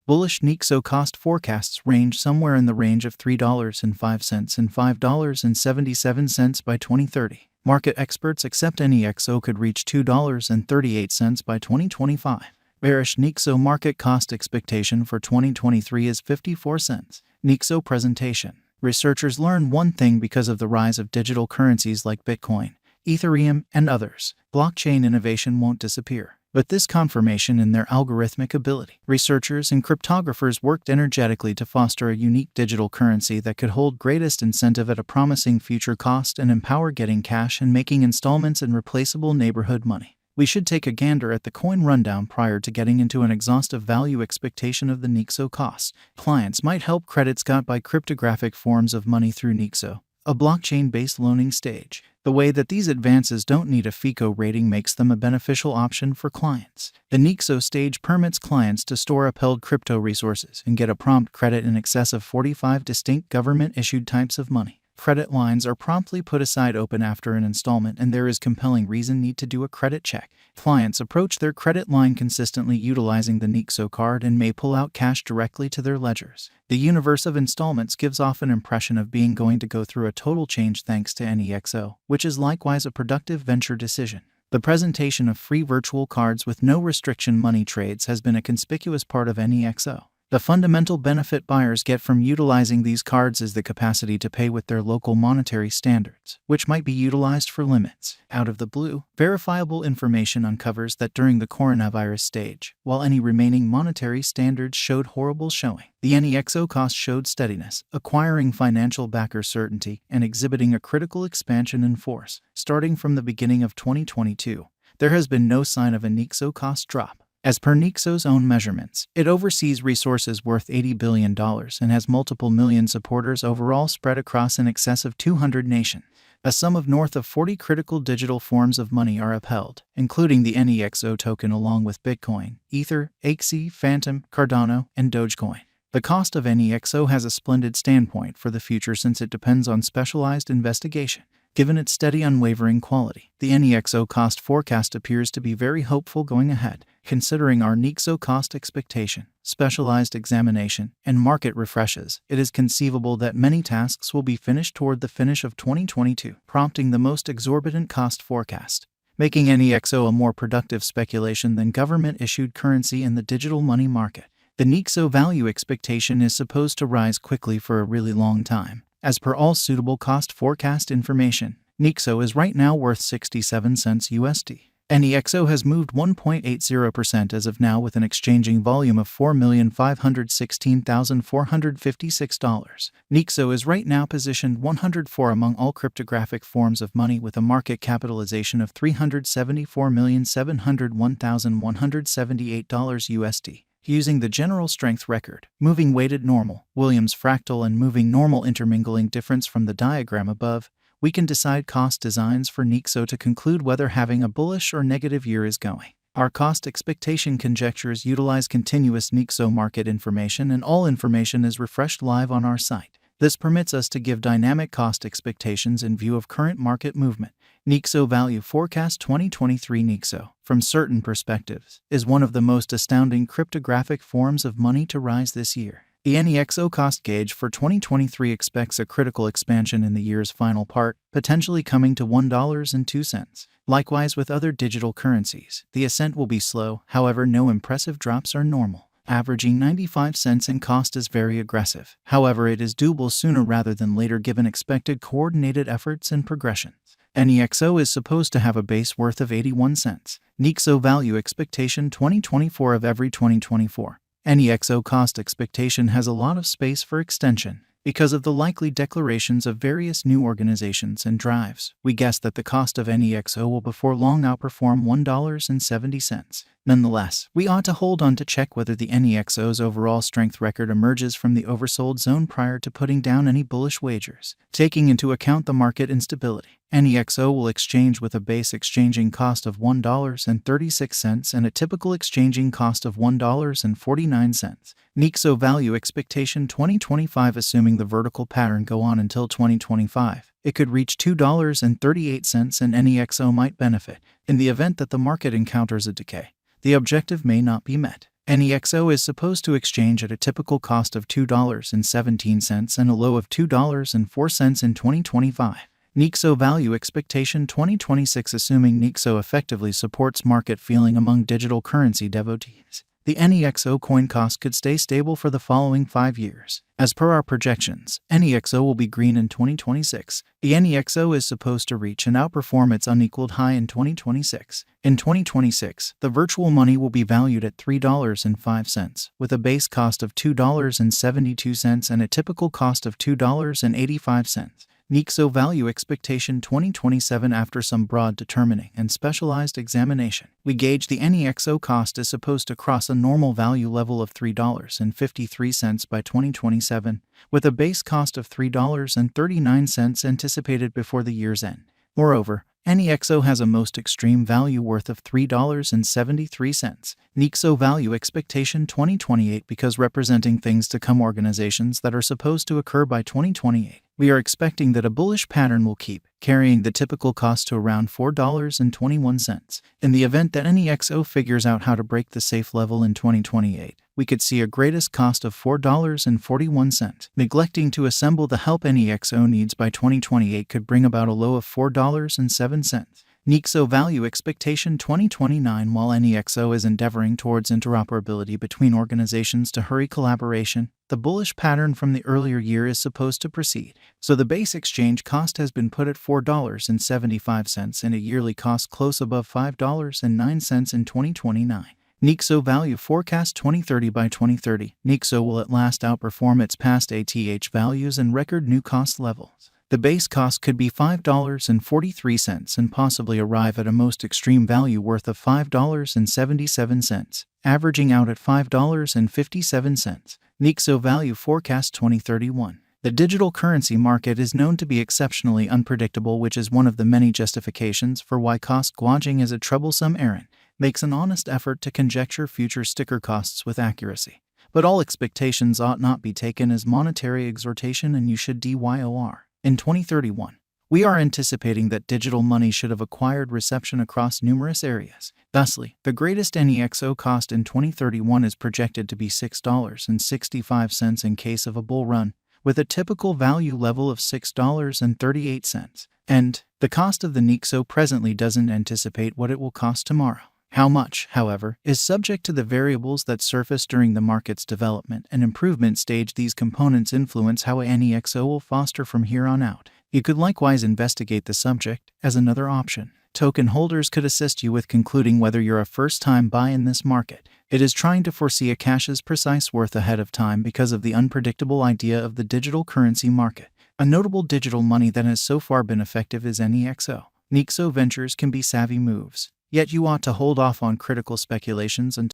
Bullish Nexo cost forecasts range somewhere in the range of $3.05 and $5.77 by 2030. Market experts accept Nexo could reach $2.38 by 2025. Bearish Nexo market cost expectation for 2023 is 54 cents. Nexo presentation. Researchers learn one thing because of the rise of digital currencies like Bitcoin, Ethereum, and others. Blockchain innovation won't disappear, but this confirmation in their algorithmic ability. Researchers and cryptographers worked energetically to foster a unique digital currency that could hold greatest incentive at a promising future cost and empower getting cash and making installments and replaceable neighborhood money. We should take a gander at the coin rundown prior to getting into an exhaustive value expectation of the Nexo cost. Clients might help credits got by cryptographic forms of money through Nexo, a blockchain-based loaning stage. The way that these advances don't need a FICO rating makes them a beneficial option for clients. The Nexo stage permits clients to store upheld crypto resources and get a prompt credit in excess of 45 distinct government-issued types of money. Credit lines are promptly put aside open after an installment, and there is compelling reason need to do a credit check. Clients approach their credit line consistently utilizing the Nexo card and may pull out cash directly to their ledgers. The universe of installments gives off an impression of being going to go through a total change thanks to Nexo, which is likewise a productive venture decision. The presentation of free virtual cards with no restriction money trades has been a conspicuous part of Nexo. The fundamental benefit buyers get from utilizing these cards is the capacity to pay with their local monetary standards, which might be utilized for limits. Out of the blue, verifiable information uncovers that during the coronavirus stage, while any remaining monetary standards showed horrible showing, the Nexo cost showed steadiness, acquiring financial backer certainty and exhibiting a critical expansion in force. Starting from the beginning of 2022, there has been no sign of a Nexo cost drop. As per Nexo's own measurements, it oversees resources worth $80 billion and has multiple million supporters overall spread across in excess of 200 nations. A sum of north of 40 critical digital forms of money are upheld, including the Nexo token along with Bitcoin, Ether, XE, Phantom, Cardano, and Dogecoin. The cost of Nexo has a splendid standpoint for the future since it depends on specialized investigation. Given its steady, unwavering quality, the Nexo cost forecast appears to be very hopeful going ahead. Considering our Nexo cost expectation, specialized examination, and market refreshes, it is conceivable that many tasks will be finished toward the finish of 2022, prompting the most exorbitant cost forecast, making Nexo a more productive speculation than government-issued currency in the digital money market. The Nexo value expectation is supposed to rise quickly for a really long time. As per all suitable cost forecast information, Nexo is right now worth 67 cents USD. Nexo has moved 1.80% as of now with an exchanging volume of $4,516,456. Nexo is right now positioned 104 among all cryptographic forms of money with a market capitalization of $374,701,178 USD. Using the general strength record, moving weighted normal, Williams fractal and moving normal intermingling difference from the diagram above, we can decide cost designs for Nexo to conclude whether having a bullish or negative year is going. Our cost expectation conjectures utilize continuous Nexo market information, and all information is refreshed live on our site. This permits us to give dynamic cost expectations in view of current market movement. Nexo Value Forecast 2023 Nexo, from certain perspectives, is one of the most astounding cryptographic forms of money to rise this year. The Nexo cost gauge for 2023 expects a critical expansion in the year's final part, potentially coming to $1.02. Likewise with other digital currencies, the ascent will be slow, however no impressive drops are normal. Averaging 95 cents in cost is very aggressive. However, it is doable sooner rather than later given expected coordinated efforts and progressions. Nexo is supposed to have a base worth of 81 cents. Nexo Value Expectation 2024 of every 2024. Nexo cost expectation has a lot of space for extension. Because of the likely declarations of various new organizations and drives, we guess that the cost of Nexo will before long outperform $1.70. Nonetheless, we ought to hold on to check whether the Nexo's overall strength record emerges from the oversold zone prior to putting down any bullish wagers. Taking into account the market instability, Nexo will exchange with a base exchanging cost of $1.36 and a typical exchanging cost of $1.49. Nexo Value Expectation 2025. Assuming the vertical pattern go on until 2025, it could reach $2.38 and Nexo might benefit. In the event that the market encounters a decay, the objective may not be met. Nexo is supposed to exchange at a typical cost of $2.17 and a low of $2.04 in 2025. Nexo value expectation 2026. Assuming Nexo effectively supports market feeling among digital currency devotees, the Nexo coin cost could stay stable for the following 5 years. As per our projections, Nexo will be green in 2026. The Nexo is supposed to reach and outperform its unequaled high in 2026. In 2026, the virtual money will be valued at $3.05, with a base cost of $2.72 and a typical cost of $2.85. Nexo value expectation 2027. After some broad determining and specialized examination, we gauge the Nexo cost is supposed to cross a normal value level of $3.53 by 2027, with a base cost of $3.39 anticipated before the year's end. Moreover, Nexo has a most extreme value worth of $3.73. Nexo value expectation 2028. Because representing things to come, organizations that are supposed to occur by 2028, we are expecting that a bullish pattern will keep carrying the typical cost to around $4.21. In the event that Nexo figures out how to break the safe level in 2028, we could see a greatest cost of $4.41. Neglecting to assemble the help Nexo needs by 2028 could bring about a low of $4.07. Nexo value expectation 2029. While Nexo is endeavoring towards interoperability between organizations to hurry collaboration, the bullish pattern from the earlier year is supposed to proceed. So the base exchange cost has been put at $4.75 and a yearly cost close above $5.09 in 2029. Nexo value forecast 2030. By 2030, Nexo will at last outperform its past ATH values and record new cost levels. The base cost could be $5.43 and possibly arrive at a most extreme value worth of $5.77, averaging out at $5.57. Nexo value forecast 2031. The digital currency market is known to be exceptionally unpredictable, which is one of the many justifications for why cost gouging is a troublesome errand. Makes an honest effort to conjecture future sticker costs with accuracy. But all expectations ought not be taken as monetary exhortation, and you should DYOR. In 2031, we are anticipating that digital money should have acquired reception across numerous areas. Thusly, the greatest Nexo cost in 2031 is projected to be $6.65 in case of a bull run, with a typical value level of $6.38. And the cost of the Nexo presently doesn't anticipate what it will cost tomorrow. How much, however, is subject to the variables that surface during the market's development and improvement stage. These components influence how Nexo will foster from here on out. You could likewise investigate the subject as another option. Token holders could assist you with concluding whether you're a first-time buy in this market. It is trying to foresee a cash's precise worth ahead of time because of the unpredictable idea of the digital currency market. A notable digital money that has so far been effective is Nexo. Nexo ventures can be savvy moves, yet you ought to hold off on critical speculations until